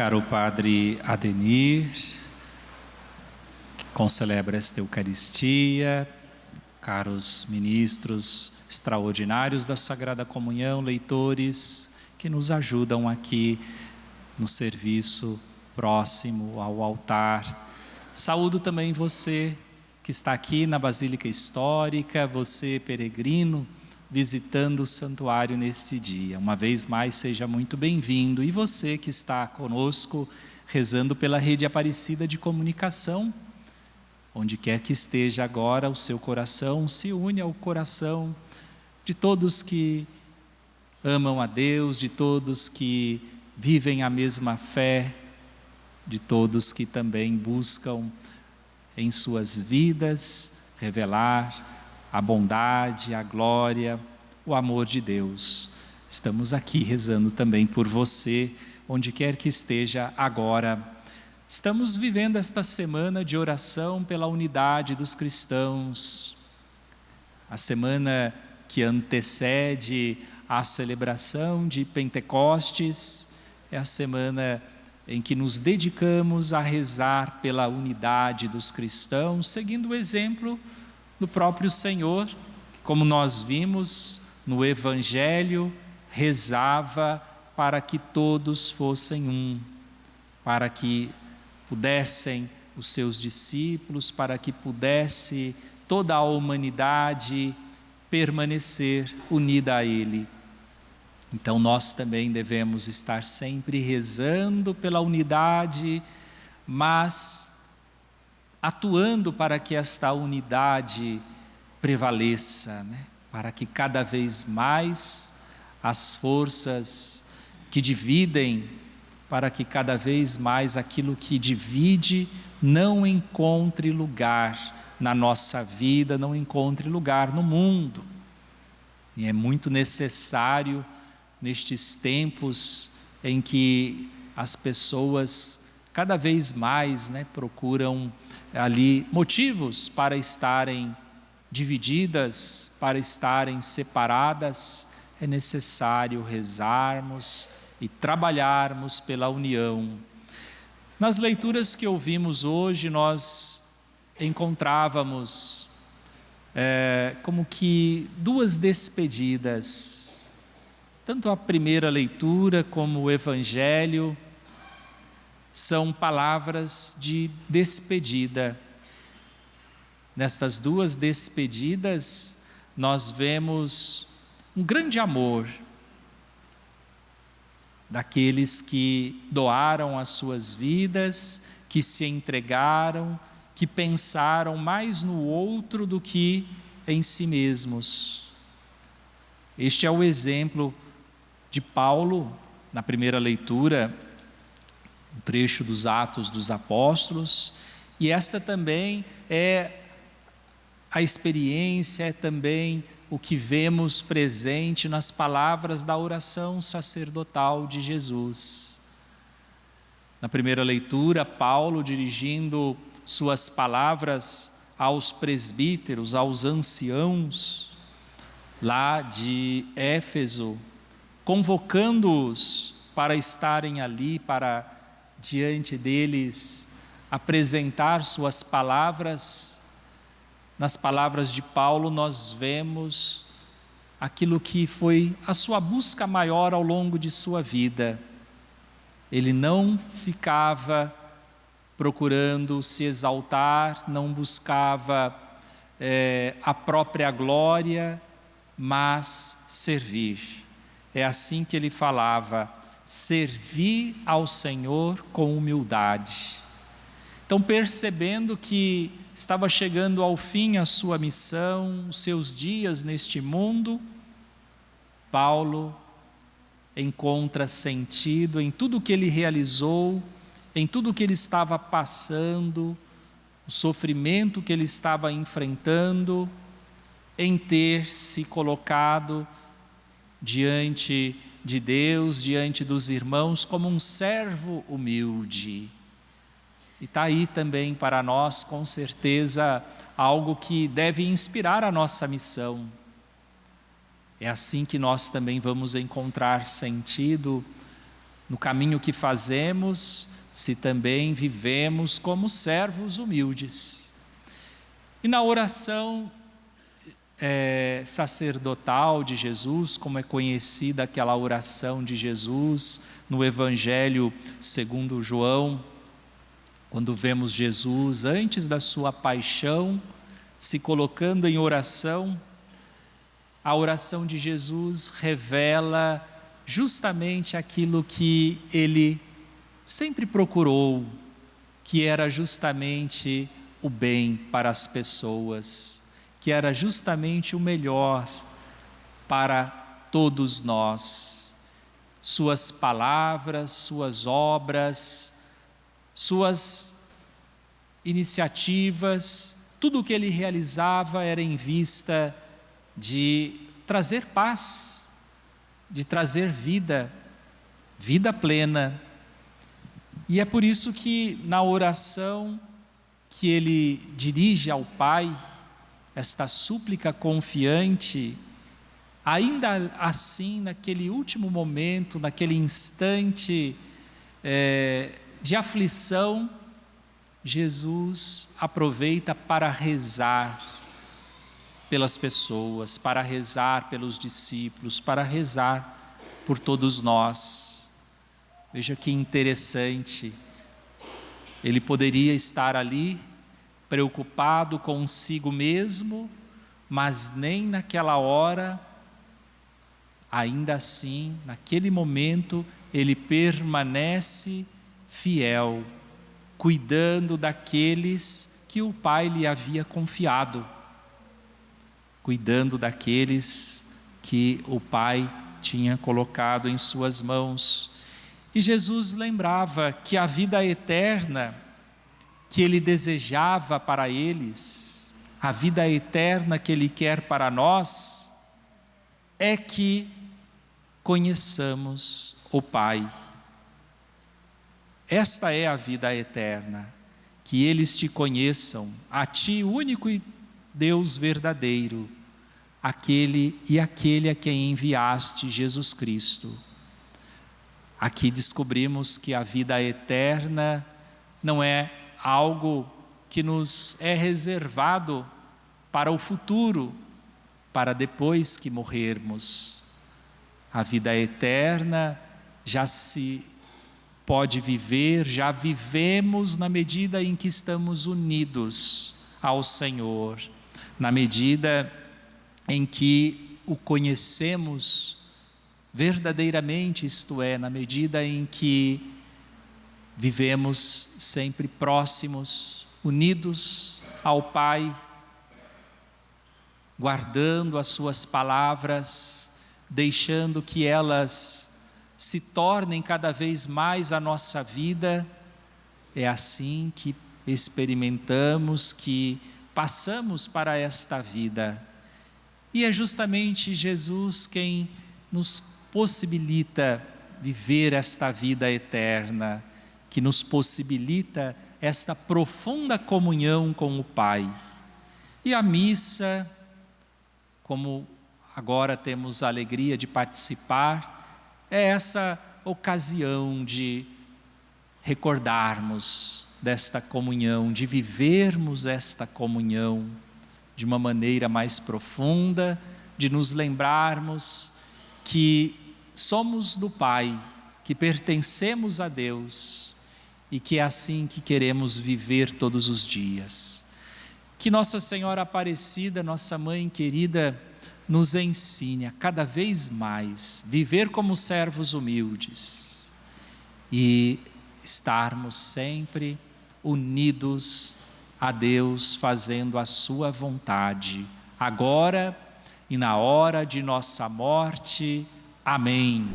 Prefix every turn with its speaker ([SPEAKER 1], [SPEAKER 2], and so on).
[SPEAKER 1] Caro Padre Adenir, que concelebra esta Eucaristia, caros ministros extraordinários da Sagrada Comunhão, leitores que nos ajudam aqui no serviço próximo ao altar. Saúdo também você que está aqui na Basílica Histórica, você peregrino, visitando o santuário neste dia. Uma vez mais, seja muito bem-vindo. E você que está conosco, rezando pela Rede Aparecida de Comunicação, onde quer que esteja agora, o seu coração se une ao coração de todos que amam a Deus, de todos que vivem a mesma fé, de todos que também buscam em suas vidas revelar a bondade, a glória, o amor de Deus. Estamos aqui rezando também por você, onde quer que esteja agora. Estamos vivendo esta semana de oração pela unidade dos cristãos. A semana que antecede a celebração de Pentecostes é a semana em que nos dedicamos a rezar pela unidade dos cristãos, seguindo o exemplo do próprio Senhor, que, como nós vimos no Evangelho, rezava para que todos fossem um, para que pudessem os seus discípulos, para que pudesse toda a humanidade permanecer unida a Ele. Então nós também devemos estar sempre rezando pela unidade, mas atuando para que esta unidade prevaleça, para que cada vez mais as forças que dividem, para que cada vez mais aquilo que divide não encontre lugar na nossa vida, não encontre lugar no mundo. E é muito necessário, nestes tempos em que as pessoas cada vez mais procuram ali motivos para estarem divididas, para estarem separadas, é necessário rezarmos e trabalharmos pela união. Nas leituras que ouvimos hoje, nós encontrávamos como que duas despedidas. Tanto a primeira leitura como o Evangelho são palavras de despedida. Nestas duas despedidas, nós vemos um grande amor daqueles que doaram as suas vidas, que se entregaram, que pensaram mais no outro do que em si mesmos. Este é o exemplo de Paulo, na primeira leitura, um trecho dos Atos dos Apóstolos, e esta também é a experiência, é também o que vemos presente nas palavras da oração sacerdotal de Jesus. Na primeira leitura, Paulo, dirigindo suas palavras aos presbíteros, aos anciãos, lá de Éfeso, convocando-os para estarem ali, para diante deles apresentar suas palavras. Nas palavras de Paulo nós vemos aquilo que foi a sua busca maior ao longo de sua vida. Ele não ficava procurando se exaltar, não buscava a própria glória, mas servir. É assim que ele falava: servir ao Senhor com humildade. Então, percebendo que estava chegando ao fim a sua missão, os seus dias neste mundo, Paulo encontra sentido em tudo que ele realizou, em tudo que ele estava passando, o sofrimento que ele estava enfrentando, em ter se colocado diante de Deus, diante dos irmãos, como um servo humilde. E está aí também para nós, com certeza, algo que deve inspirar a nossa missão. É assim que nós também vamos encontrar sentido no caminho que fazemos, se também vivemos como servos humildes. E na oração sacerdotal de Jesus, como é conhecida aquela oração de Jesus no Evangelho segundo João, quando vemos Jesus antes da sua paixão, se colocando em oração, a oração de Jesus revela justamente aquilo que ele sempre procurou, que era justamente o bem para as pessoas, que era justamente o melhor para todos nós. Suas palavras, suas obras, suas iniciativas, tudo o que ele realizava era em vista de trazer paz, de trazer vida plena. E é por isso que na oração que ele dirige ao Pai, esta súplica confiante, ainda assim, naquele último momento, naquele instante de aflição, Jesus aproveita para rezar pelas pessoas, para rezar pelos discípulos, para rezar por todos nós. Veja que interessante, ele poderia estar ali preocupado consigo mesmo, mas nem naquela hora, ainda assim, naquele momento, ele permanece fiel, cuidando daqueles que o Pai lhe havia confiado, cuidando daqueles que o Pai tinha colocado em suas mãos. E Jesus lembrava que a vida eterna que ele desejava para eles, a vida eterna que ele quer para nós, é que conheçamos o Pai. Esta é a vida eterna, que eles te conheçam, a ti, o único Deus verdadeiro, aquele a quem enviaste, Jesus Cristo. Aqui descobrimos que a vida eterna não é algo que nos é reservado para o futuro, para depois que morrermos. A vida eterna já se pode viver, já vivemos na medida em que estamos unidos ao Senhor, na medida em que o conhecemos verdadeiramente, isto é, na medida em que vivemos sempre próximos, unidos ao Pai, guardando as suas palavras, deixando que elas se tornem cada vez mais a nossa vida. É assim que experimentamos, que passamos para esta vida. E é justamente Jesus quem nos possibilita viver esta vida eterna, que nos possibilita esta profunda comunhão com o Pai. E a missa, como agora temos a alegria de participar, é essa ocasião de recordarmos desta comunhão, de vivermos esta comunhão de uma maneira mais profunda, de nos lembrarmos que somos do Pai, que pertencemos a Deus e que é assim que queremos viver todos os dias. Que Nossa Senhora Aparecida, nossa Mãe querida, nos ensine a cada vez mais viver como servos humildes e estarmos sempre unidos a Deus, fazendo a sua vontade, agora e na hora de nossa morte. Amém.